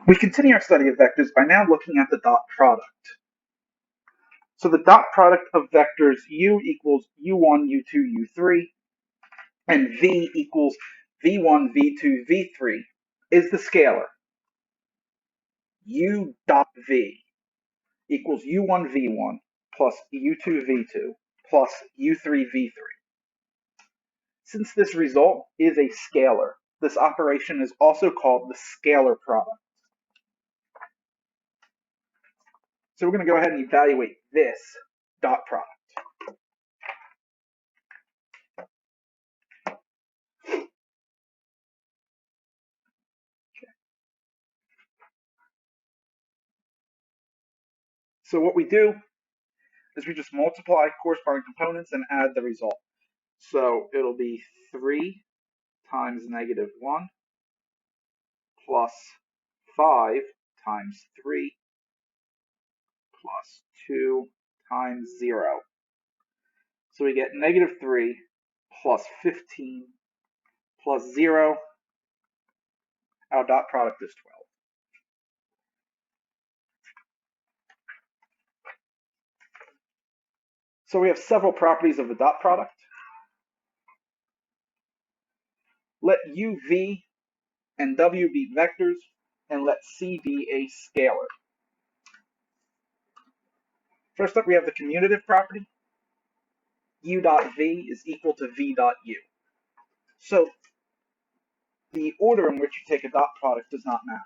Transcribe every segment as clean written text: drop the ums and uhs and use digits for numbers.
We continue our study of vectors by now looking at the dot product. So the dot product of vectors u equals u1, u2, u3, and v equals v1, v2, v3 is the scalar. U dot v equals u1, v1 plus u2, v2 plus u3, v3. Since this result is a scalar, this operation is also called the scalar product. So we're going to go ahead and evaluate this dot product. So what we do is we just multiply corresponding components and add the result. So it'll be 3 times negative 1 plus 5 times 3 plus 2 times 0. So we get negative 3 plus 15 plus 0. Our dot product is 12. So we have several properties of the dot product. Let u, v, and w be vectors, and let c be a scalar. First up, we have the commutative property. U dot v is equal to v dot u. So the order in which you take a dot product does not matter.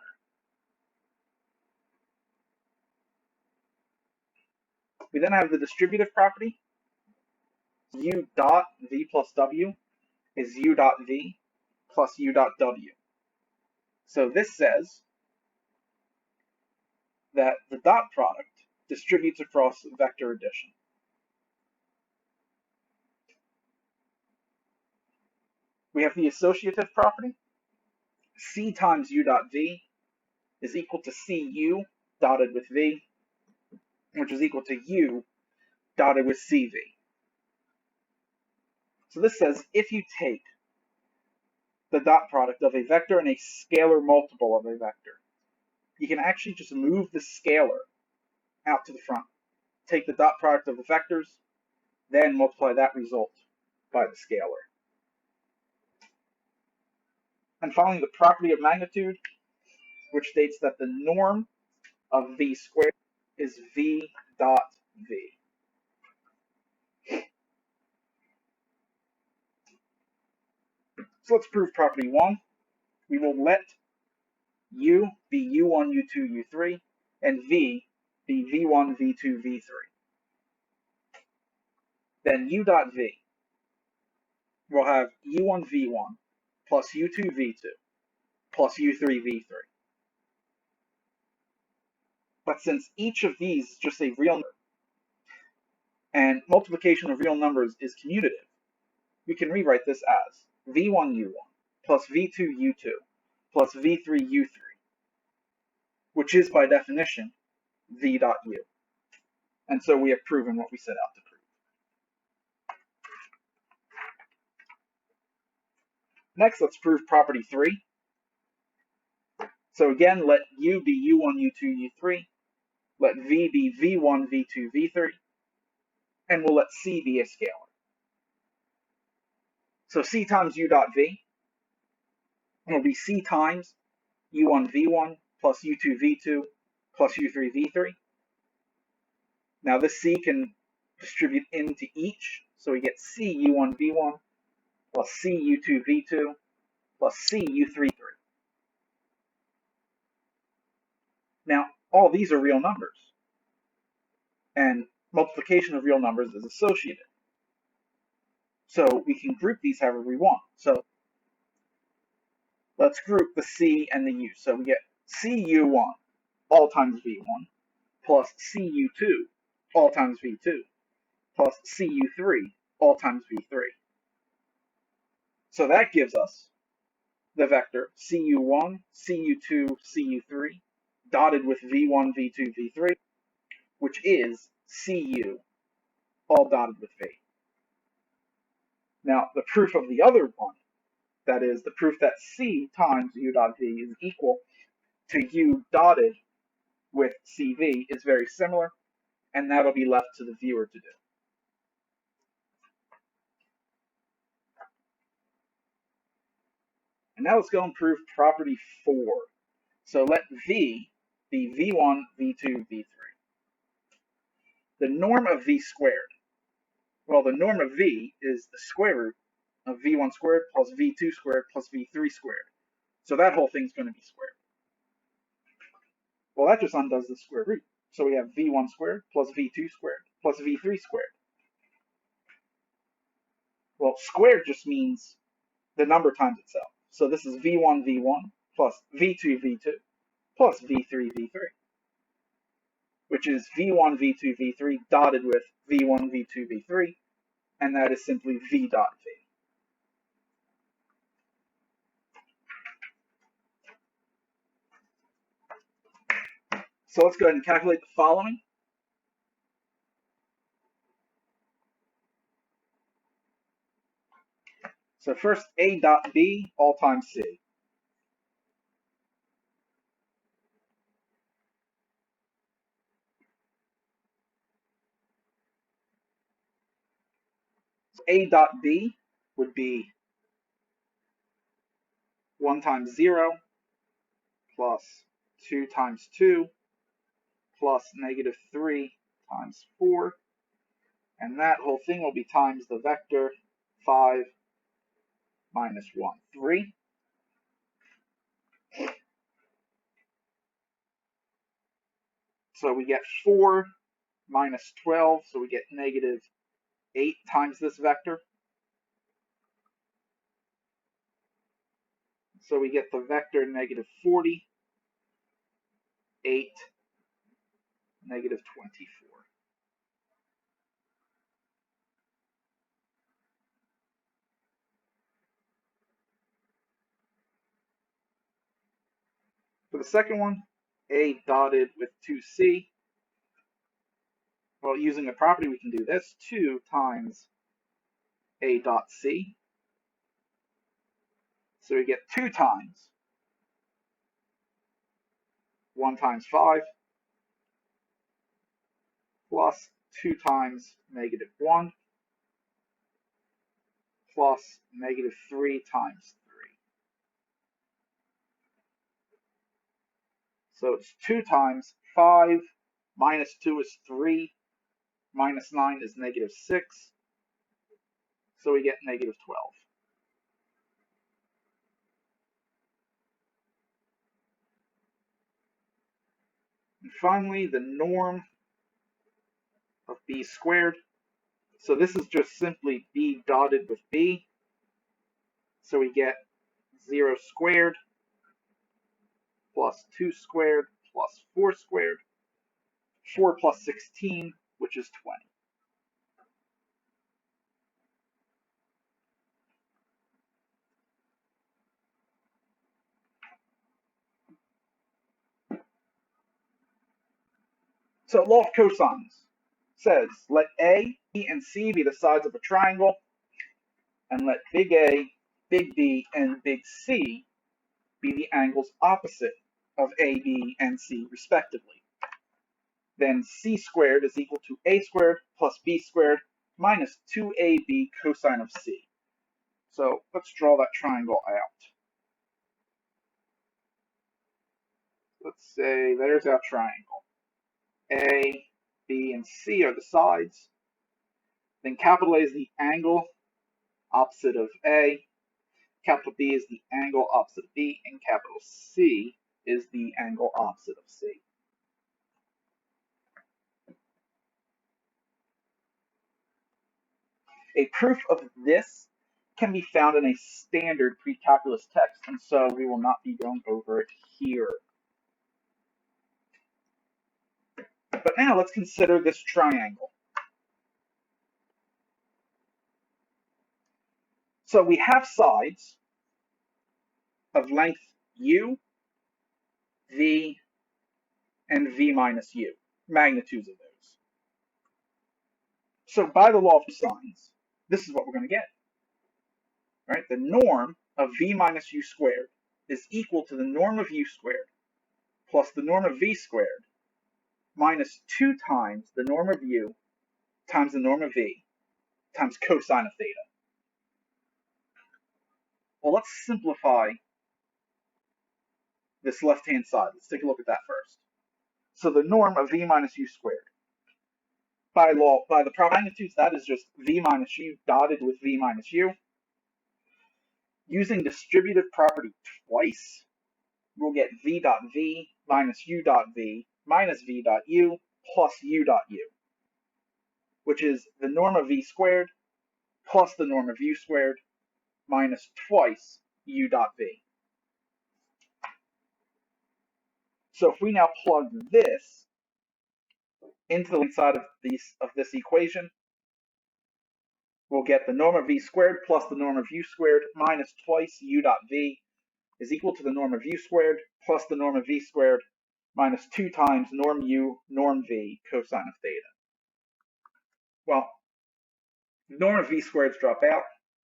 We then have the distributive property. U dot v plus w is u dot v plus u dot w. So this says that the dot product distributes across vector addition. We have the associative property. C times u dot v is equal to cu dotted with v, which is equal to u dotted with cv. So this says if you take the dot product of a vector and a scalar multiple of a vector, you can actually just move the scalar out to the front. Take the dot product of the vectors, then multiply that result by the scalar. And finally, the property of magnitude, which states that the norm of v squared is v dot v. So let's prove property 1. We will let u be u1, u2, u3, and v be v1, v2, v3. Then u dot v will have u1, v1 plus u2, v2 plus u3, v3. But since each of these is just a real number, and multiplication of real numbers is commutative, we can rewrite this as v1, u1 plus v2, u2 plus v3, u3, which is by definition v dot u. And so we have proven what we set out to prove. Next, let's prove property 3. So again, let u be u1, u2, u3. Let v be v1, v2, v3. And we'll let c be a scalar. So c times u dot v will be c times u1, v1 plus u2, v2 plus u3, v3. Now this c can distribute into each, so we get c u1, v1 plus c u2, v2 plus c u3, v3. Now all these are real numbers, and multiplication of real numbers is associated. So we can group these however we want. So let's group the c and the u. So we get cu1 all times v1 plus cu2 all times v2 plus cu3 all times v3. So that gives us the vector cu1, cu2, cu3 dotted with v1, v2, v3, which is cu all dotted with v. Now the proof of the other one, that is the proof that c times u dot v is equal to u dotted with CV is very similar, and that'll be left to the viewer to do. And now let's go and prove property 4. So let V be V1, V2, V3. The norm of V squared. Well, the norm of V is the square root of V1 squared plus V2 squared plus V3 squared. So that whole thing's going to be squared. Well, that just undoes the square root. So we have V1 squared plus V2 squared plus V3 squared. Well, squared just means the number times itself. So this is V1, V1 plus V2, V2 plus V3, V3, which is V1, V2, V3 dotted with V1, V2, V3, and that is simply V dot V. So let's go ahead and calculate the following. So first, A dot B all times C. So A dot B would be 1 times 0 plus 2 times 2 plus negative 3 times 4. And that whole thing will be times the vector 5 minus 1, 3. So we get 4 minus 12, so we get negative 8 times this vector. So we get the vector negative 40, 8, negative 24. For the second one, A dotted with 2C. Well, using a property, we can do this. 2 times A dot C. So we get 2 times 1 times 5 plus 2 times negative 1 plus negative 3 times 3. So it's 2 times 5 minus 2 is 3, minus 9 is negative 6. So we get negative 12. And finally, the norm of B squared. So this is just simply B dotted with B. So we get 0 squared plus 2 squared plus 4 squared. 4 plus 16, which is 20. So law of cosines says, let A, B, and C be the sides of a triangle, and let big A, big B, and big C be the angles opposite of A, B, and C, respectively. Then C squared is equal to A squared plus B squared minus 2AB cosine of C. So let's draw that triangle out. Let's say there's our triangle. A, B, and C are the sides. Then capital A is the angle opposite of A. Capital B is the angle opposite of B. And capital C is the angle opposite of C. A proof of this can be found in a standard pre-calculus text, and so we will not be going over it here. But now let's consider this triangle. So we have sides of length u, v, and v minus u, magnitudes of those. So by the law of cosines, this is what we're going to get. Right? The norm of v minus u squared is equal to the norm of u squared plus the norm of v squared minus 2 times the norm of u times the norm of v times cosine of theta. Well, let's simplify this left-hand side. Let's take a look at that first. So the norm of v minus u squared. By the proper magnitudes, that is just v minus u dotted with v minus u. Using distributive property twice, we'll get v dot v minus u dot v minus v dot u plus u dot u, which is the norm of v squared plus the norm of u squared minus twice u dot v. So if we now plug this into the side of this equation, we'll get the norm of v squared plus the norm of u squared minus twice u dot v is equal to the norm of u squared plus the norm of v squared minus 2 times norm u norm v cosine of theta. Well, norm of v squareds drop out,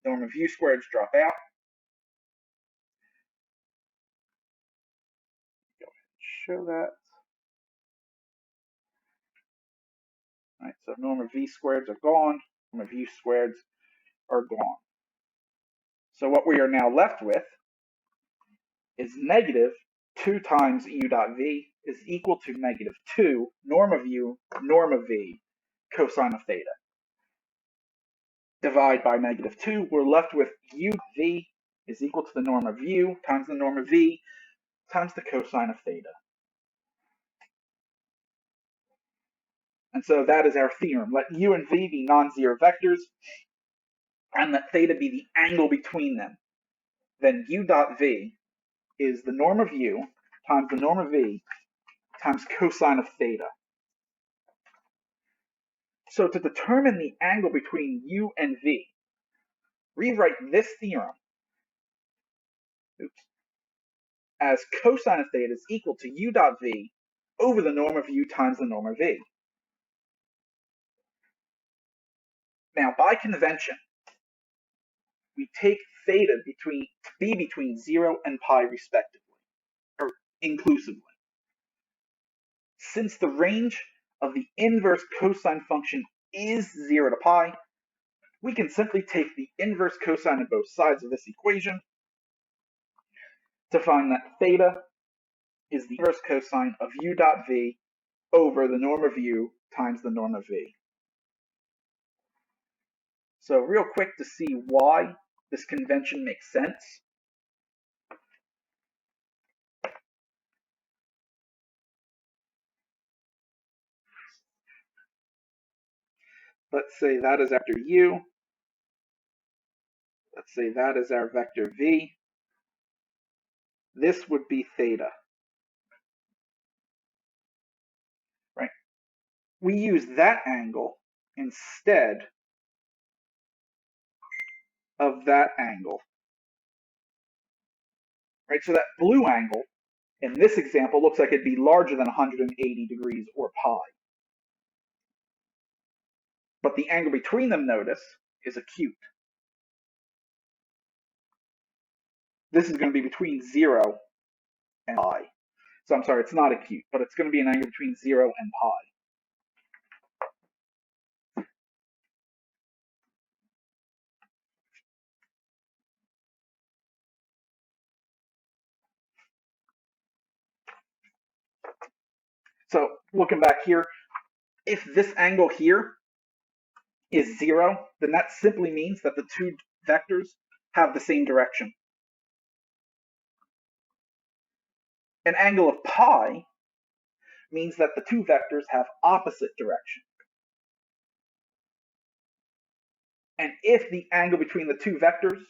norm of u squareds drop out. Go ahead and show that. All right, so norm of v squareds are gone, norm of u squareds are gone. So what we are now left with is negative 2 times u dot v is equal to negative 2 norm of u norm of v cosine of theta. Divide by negative 2, we're left with u v is equal to the norm of u times the norm of v times the cosine of theta. And so that is our theorem. Let u and v be non-zero vectors, and let theta be the angle between them. Then u dot v is the norm of u times the norm of v times cosine of theta. So to determine the angle between u and v, rewrite this theorem as cosine of theta is equal to u dot v over the norm of u times the norm of v. Now, by convention, we take theta to be between 0 and pi respectively, or inclusively. Since the range of the inverse cosine function is 0 to pi, we can simply take the inverse cosine of both sides of this equation to find that theta is the inverse cosine of u dot v over the norm of u times the norm of v. So real quick to see why this convention makes sense. Let's say that is vector u. Let's say that is our vector v. This would be theta. Right? We use that angle instead of that angle. Right? So that blue angle in this example looks like it'd be larger than 180 degrees or pi. But the angle between them, notice, is acute. This is going to be between 0 and pi. So I'm sorry, it's not acute, but it's going to be an angle between 0 and pi. So looking back here, if this angle here is 0, then that simply means that the two vectors have the same direction. An angle of pi means that the two vectors have opposite direction. And if the angle between the two vectors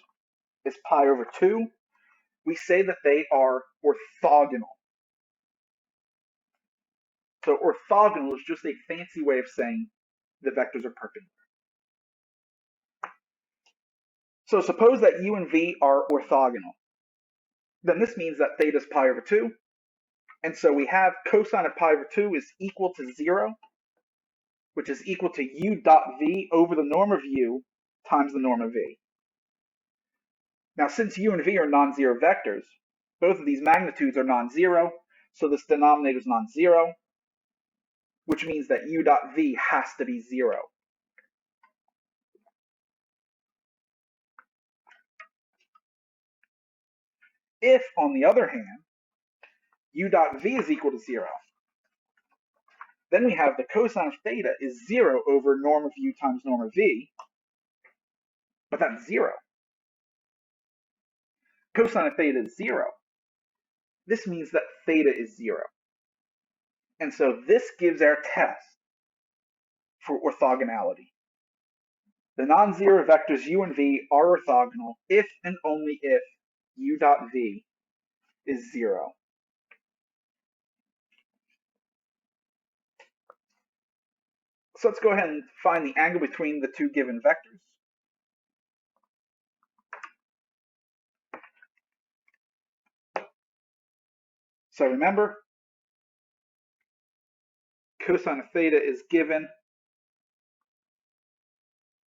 is pi over 2, we say that they are orthogonal. So orthogonal is just a fancy way of saying the vectors are perpendicular. So suppose that u and v are orthogonal. Then this means that theta is pi over 2. And so we have cosine of pi over 2 is equal to 0, which is equal to u dot v over the norm of u times the norm of v. Now, since u and v are non-zero vectors, both of these magnitudes are non-zero, so this denominator is non-zero, which means that u dot v has to be 0. If, on the other hand, u dot v is equal to 0, then we have the cosine of theta is 0 over norm of u times norm of v, but that's 0. Cosine of theta is 0. This means that theta is 0. And so this gives our test for orthogonality. The non-zero vectors u and v are orthogonal if and only if u dot v is 0. So let's go ahead and find the angle between the two given vectors. So remember, cosine of theta is given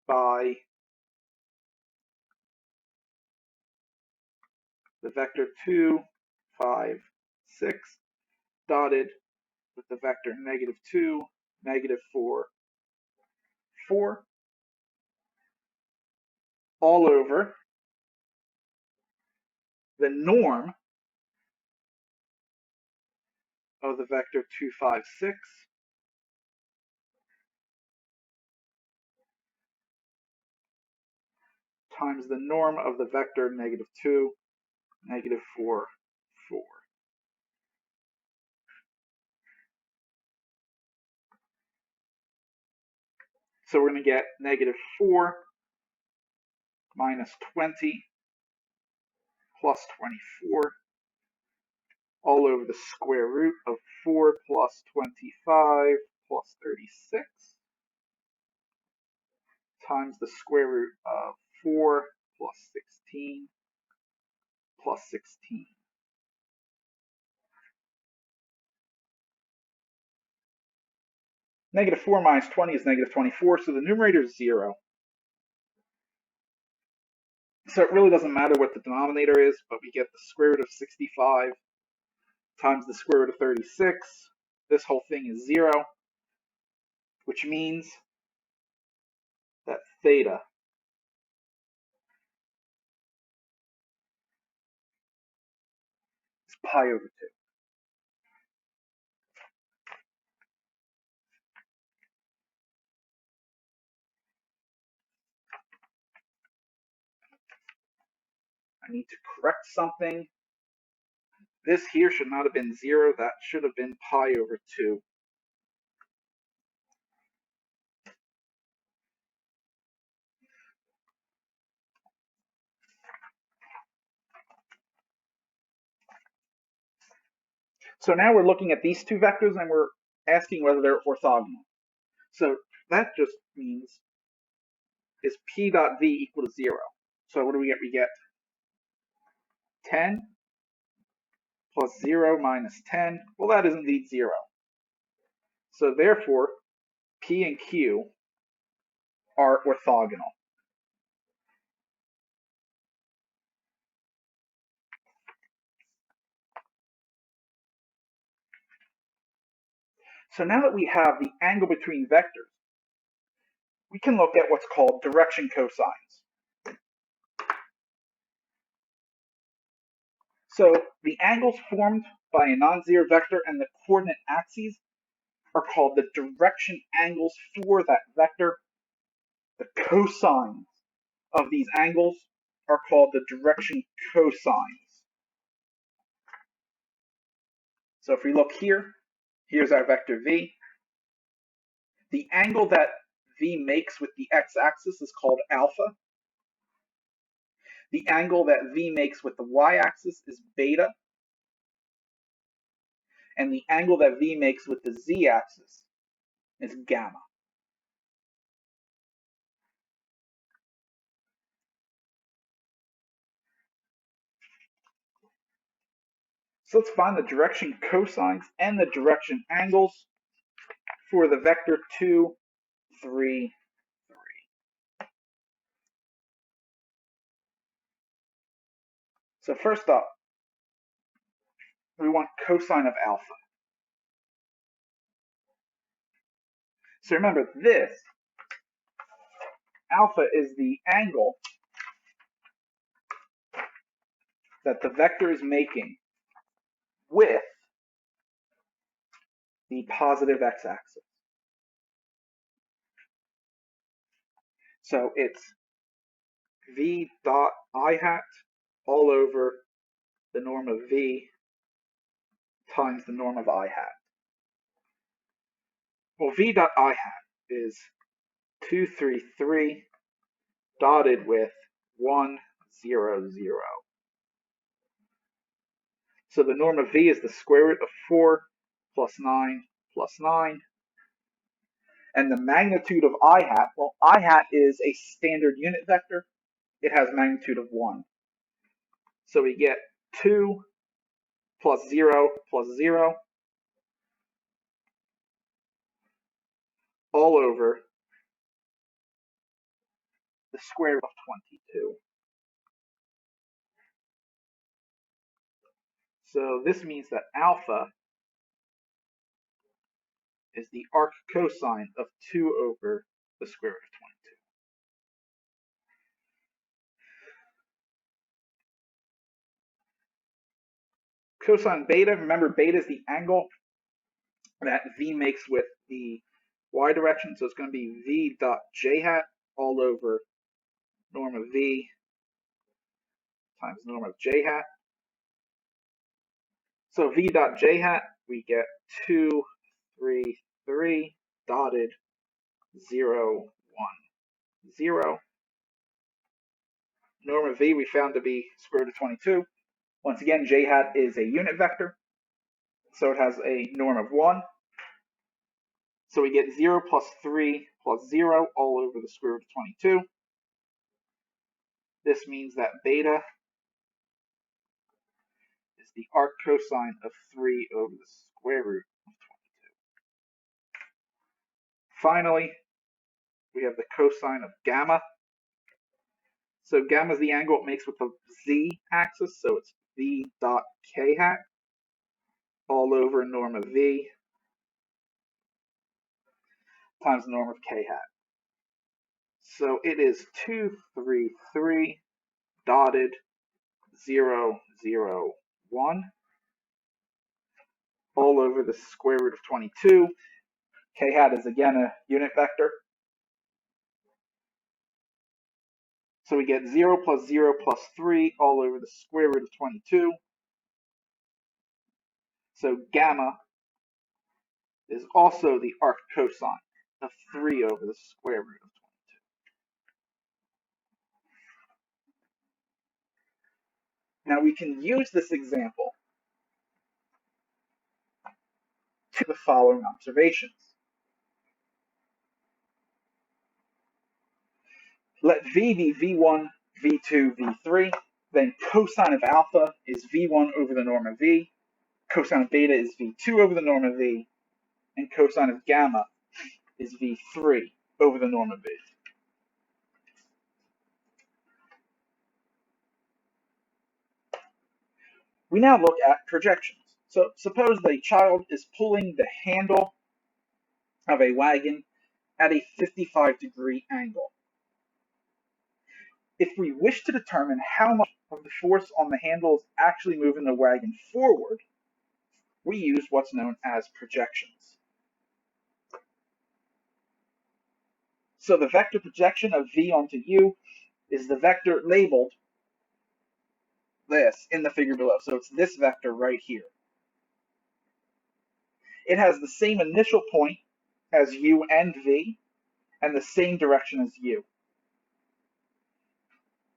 by the vector 2, 5, 6, dotted with the vector -2, -4, 4, all over the norm of the vector 2, 5, 6 times the norm of the vector -2, -4, 4. So we're going to get -4 minus 20 plus 24 all over the square root of 4 plus 25 plus 36 times the square root of 4 plus 16 plus 16. -4 minus 20 is -24, so the numerator is 0. So it really doesn't matter what the denominator is, but we get the square root of 65 times the square root of 36. This whole thing is 0, which means that theta is pi over 2. I need to correct something. This here should not have been 0. That should have been pi over 2. So now we're looking at these two vectors and we're asking whether they're orthogonal. So that just means is p dot v equal to 0. So what do we get? We get 10 plus 0 minus 10. Well, that is indeed 0. So therefore, p and q are orthogonal. So now that we have the angle between vectors, we can look at what's called direction cosines. So the angles formed by a non-zero vector and the coordinate axes are called the direction angles for that vector. The cosines of these angles are called the direction cosines. So if we look here, here's our vector v. The angle that v makes with the x-axis is called alpha. The angle that v makes with the y-axis is beta. And the angle that v makes with the z-axis is gamma. So let's find the direction cosines and the direction angles for the vector 2, 3, 3. So first up, we want cosine of alpha. So remember, this alpha is the angle that the vector is making with the positive x-axis. So it's v dot I hat all over the norm of v times the norm of I hat. Well, v dot I hat is 233 dotted with 1, 0, 0. So the norm of v is the square root of 4 plus 9 plus 9. And the magnitude of I hat, well, I hat is a standard unit vector. It has magnitude of 1. So we get 2 plus 0 plus 0 all over the square root of 22. So this means that alpha is the arc cosine of 2 over the square root of 22. Cosine beta, remember beta is the angle that v makes with the y direction, so it's going to be v dot j hat all over norm of v times norm of j hat. So v dot j hat, we get 2, 3, 3 dotted 0, 1, 0. Norm of v we found to be square root of 22. Once again, j hat is a unit vector, so it has a norm of 1. So we get 0 plus 3 plus 0 all over the square root of 22. This means that beta is the arc cosine of 3 over the square root of 22. Finally, we have the cosine of gamma. So gamma is the angle it makes with the z-axis, so it's v dot k hat all over norm of v times the norm of k hat. So it is 2, 3, 3 dotted 0, 0, 1 all over the square root of 22. K hat is again a unit vector. So we get 0 plus 0 plus 3 all over the square root of 22. So gamma is also the arc cosine of 3 over the square root of 22. Now we can use this example to the following observations. Let v be v1, v2, v3. Then cosine of alpha is v1 over the norm of v. Cosine of beta is v2 over the norm of v. And cosine of gamma is v3 over the norm of v. We now look at projections. So suppose that a child is pulling the handle of a wagon at a 55-degree angle. If we wish to determine how much of the force on the handle is actually moving the wagon forward, we use what's known as projections. So the vector projection of v onto u is the vector labeled this in the figure below. So it's this vector right here. It has the same initial point as u and v, and the same direction as u.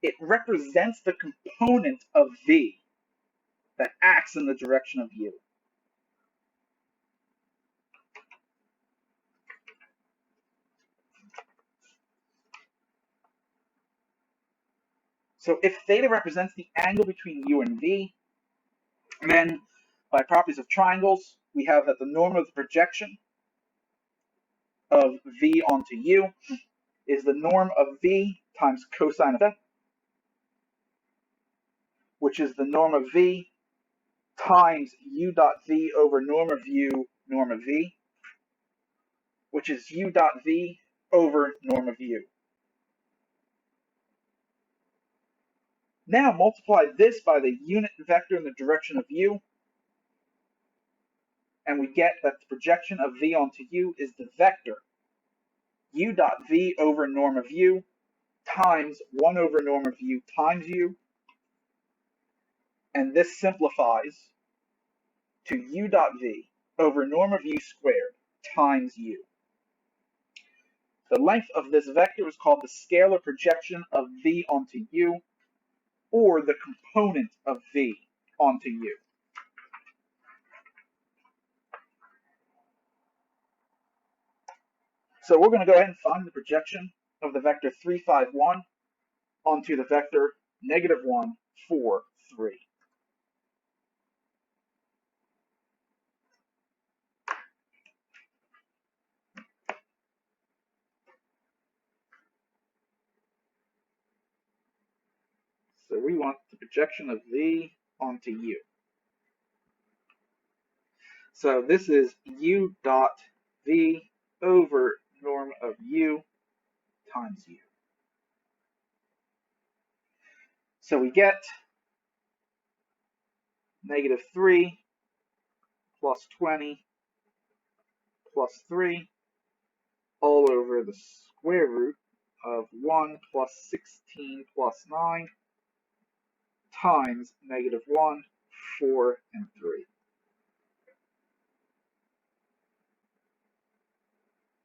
It represents the component of v that acts in the direction of u. So if theta represents the angle between u and v, then by properties of triangles, we have that the norm of the projection of v onto u is the norm of v times cosine of theta, which is the norm of v times u dot v over norm of u norm of v, which is u dot v over norm of u. Now multiply this by the unit vector in the direction of u, and we get that the projection of v onto u is the vector u dot v over norm of u times 1 over norm of u times u, and this simplifies to u dot v over norm of u squared times u. The length of this vector is called the scalar projection of v onto u, or the component of v onto u. So we're going to go ahead and find the projection of the vector 3, 5, 1 onto the vector -1, 4, 3. So we want the projection of v onto u. So this is u dot v over norm of u times u. So we get -3 plus 20 plus 3 all over the square root of 1 plus 16 plus 9 times -1, 4, and 3.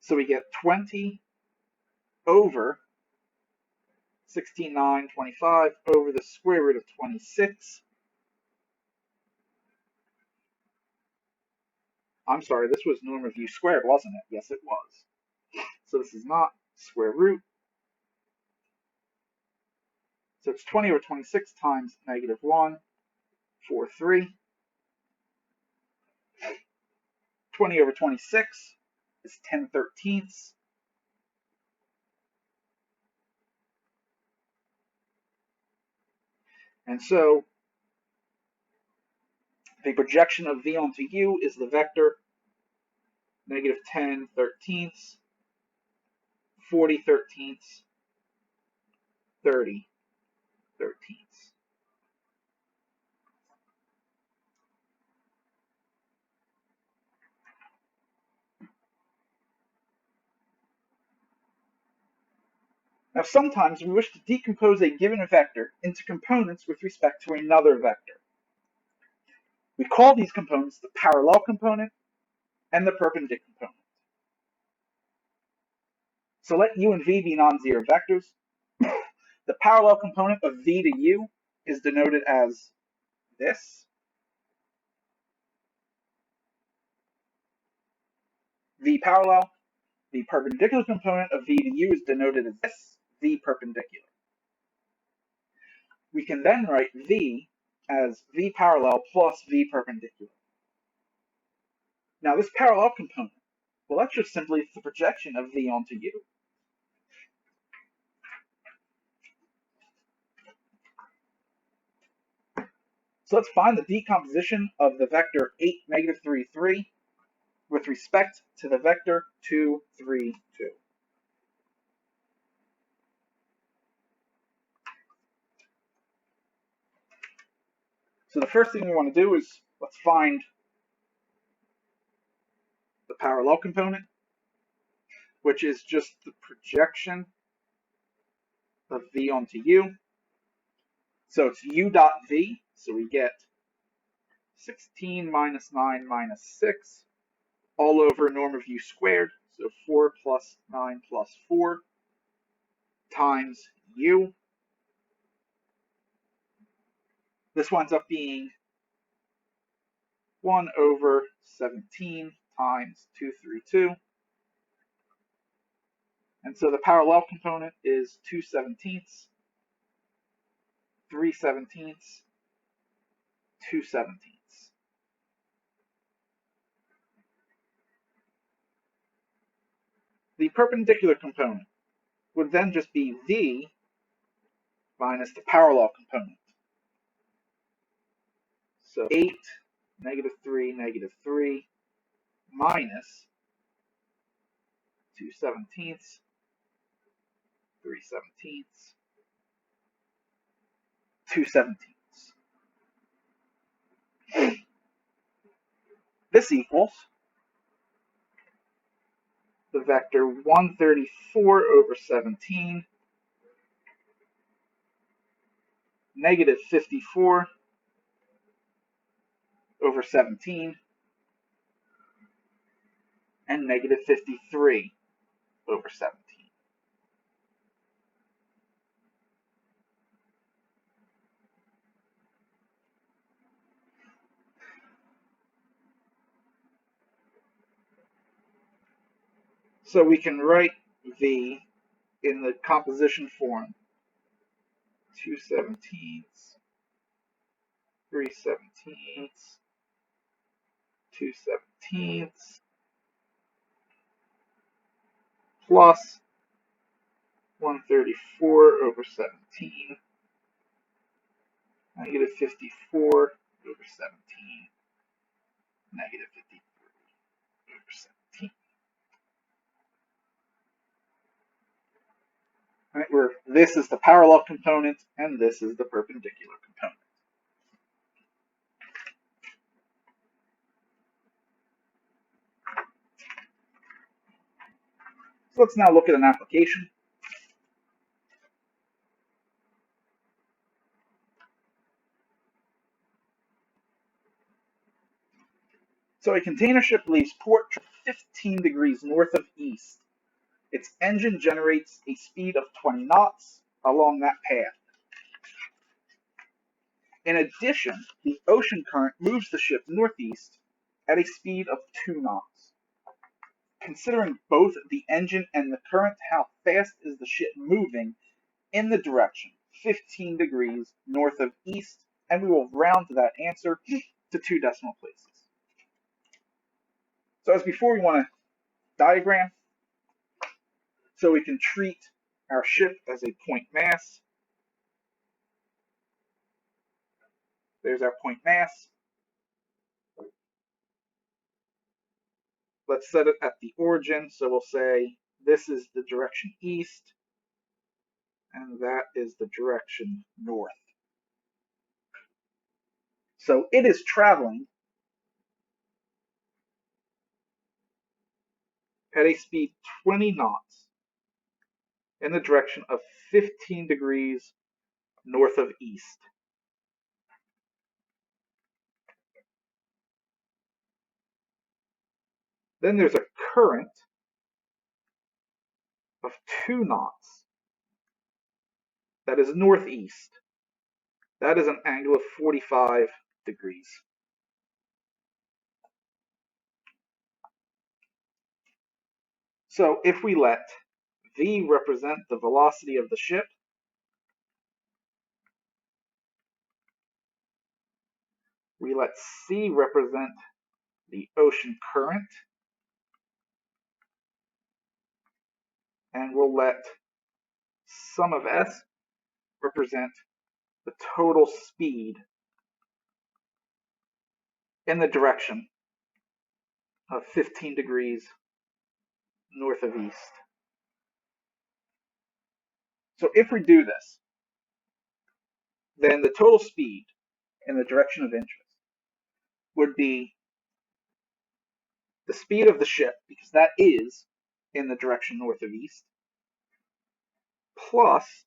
So we get 20 over 16, 9, 25 over the square root of 26. I'm sorry, this was norm of u squared, wasn't it? Yes, it was. So this is not square root. So it's 20 over 26 times -1, 4, 3. 20 over 26 is 10/13. And so the projection of v onto u is the vector -10/13, 40/13, 30/13. Now sometimes we wish to decompose a given vector into components with respect to another vector. We call these components the parallel component and the perpendicular component. So let u and v be non-zero vectors. The parallel component of v to u is denoted as this, v parallel. The perpendicular component of v to u is denoted as this, v perpendicular. We can then write v as v parallel plus v perpendicular. Now this parallel component, well, that's just simply the projection of v onto u. So let's find the decomposition of the vector 8, -3, 3 with respect to the vector 2, 3, 2. So the first thing we want to do is let's find the parallel component, which is just the projection of v onto u. So it's u dot v, so we get 16 minus 9 minus 6 all over norm of u squared, so 4 plus 9 plus 4 times u. This winds up being 1 over 17 times 232. And so the parallel component is 2/17, 3/17, 2/17. The perpendicular component would then just be v minus the parallel component. So 8 -3 minus 2/17, 3/17, 2/17. This equals the vector 134/17, -54/17, and -53/17. So we can write V in the composition form: 2/17, 3/17, 2/17, plus 134/17, -54/17, -53/17. Right, where this is the parallel component and this is the perpendicular component. So let's now look at an application. So a container ship leaves port 15 degrees north of east. Its engine generates a speed of 20 knots along that path. In addition, the ocean current moves the ship northeast at a speed of 2 knots. Considering both the engine and the current, how fast is the ship moving in the direction 15 degrees north of east? And we will round that answer to 2 decimal places. So as before, we want to diagram so we can treat our ship as a point mass. There's our point mass. Let's set it at the origin. So we'll say this is the direction east, and that is the direction north. So it is traveling at a speed 20 knots in the direction of 15 degrees north of east. Then there's a current of 2 knots that is northeast. That is an angle of 45 degrees. So if we let V represent the velocity of the ship, we let C represent the ocean current, and we'll let sum of S represent the total speed in the direction of 15 degrees north of east. So if we do this, then the total speed in the direction of interest would be the speed of the ship, because that is in the direction north of east, plus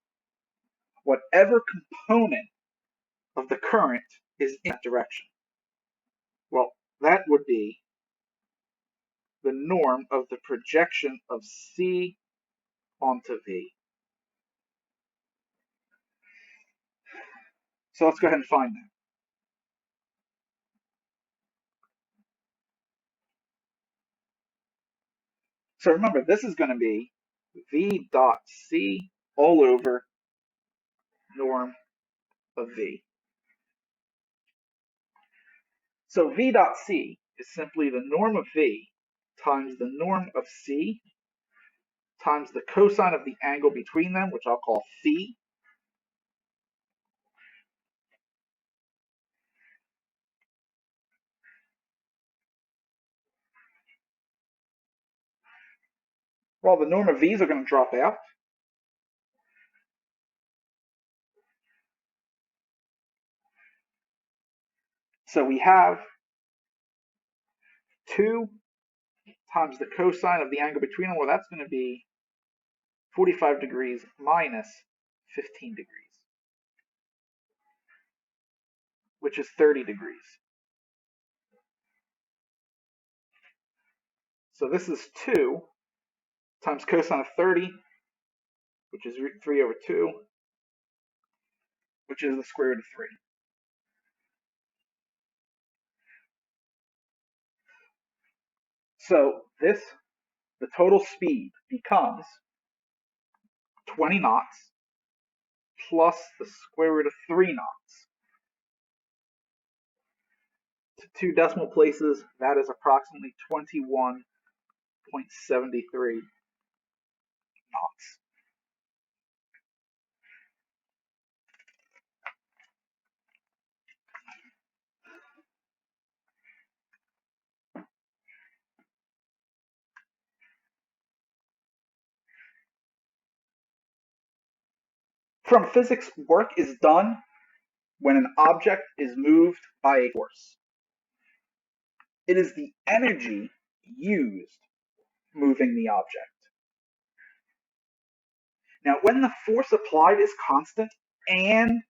whatever component of the current is in that direction. Well, that would be the norm of the projection of C onto V. So let's go ahead and find that. So remember, this is going to be V dot C all over norm of V. So V dot C is simply the norm of V times the norm of C times the cosine of the angle between them, which I'll call phi, Well, the norm of these are going to drop out. So we have 2 times the cosine of the angle between them. Well, that's going to be 45 degrees minus 15 degrees, which is 30 degrees. So this is 2 times cosine of 30, which is 3 over 2, which is the square root of 3. So the total speed becomes 20 knots plus the square root of 3 knots. To 2 decimal places, that is approximately 21.73 knots. From physics, work is done when an object is moved by a force. It is the energy used moving the object. Now, when the force applied is constant and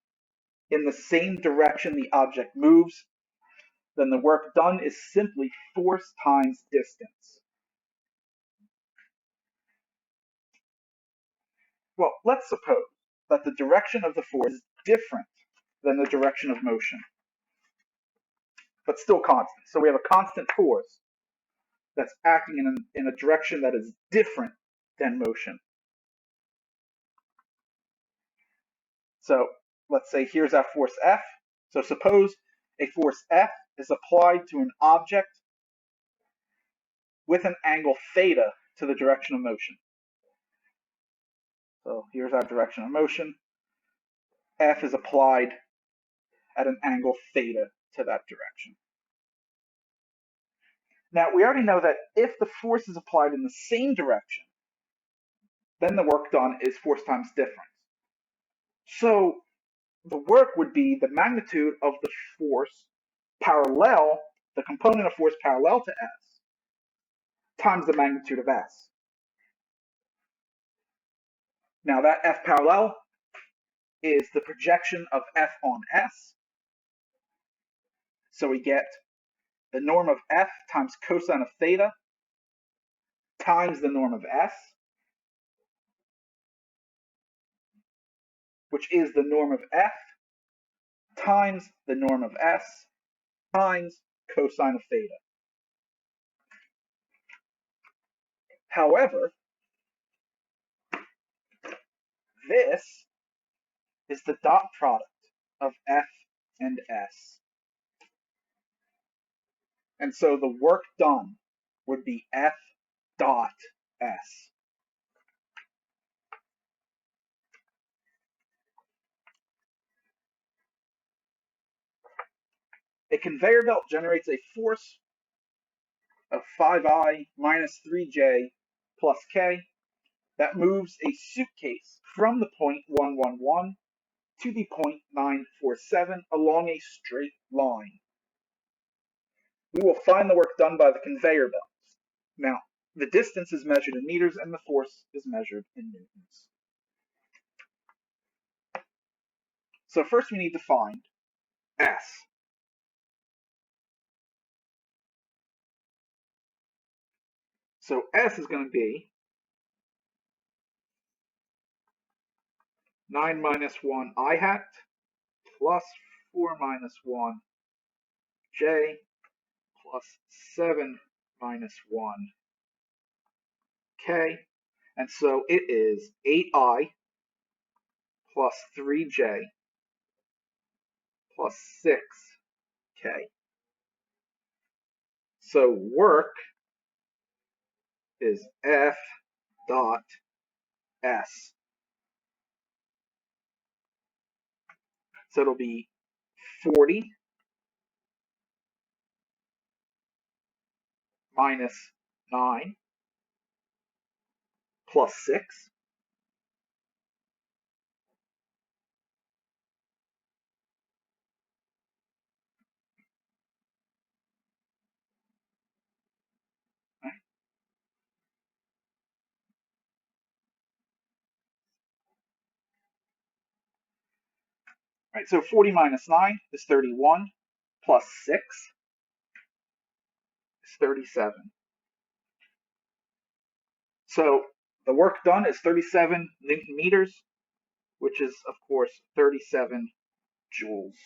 in the same direction the object moves, then the work done is simply force times distance. Well, let's suppose that the direction of the force is different than the direction of motion, but still constant. So we have a constant force that's acting in a direction that is different than motion. So let's say here's our force F. So suppose a force F is applied to an object with an angle theta to the direction of motion. So here's our direction of motion. F is applied at an angle theta to that direction. Now, we already know that if the force is applied in the same direction, then the work done is force times difference. So the work would be the magnitude of the force parallel, the component of force parallel to S, times the magnitude of S. Now that F parallel is the projection of F on S. So we get the norm of F times cosine of theta times the norm of S, which is the norm of F times the norm of S times cosine of theta. However, this is the dot product of F and S. And so the work done would be F dot S. A conveyor belt generates a force of 5I minus 3J plus K that moves a suitcase from the point 111 to the point 947 along a straight line. We will find the work done by the conveyor belt. Now, the distance is measured in meters and the force is measured in newtons. So first we need to find S. So S is going to be 9 minus 1 I hat plus 4 minus 1 J plus 7 minus 1 K. And so it is 8I plus 3J plus 6K. So work is F dot S. So it'll be 40 minus 9 plus 6. Right, so 40 minus 9 is 31, plus 6 is 37. So the work done is 37 Newton meters, which is, of course, 37 joules.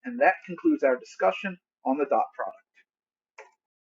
And that concludes our discussion on the dot product.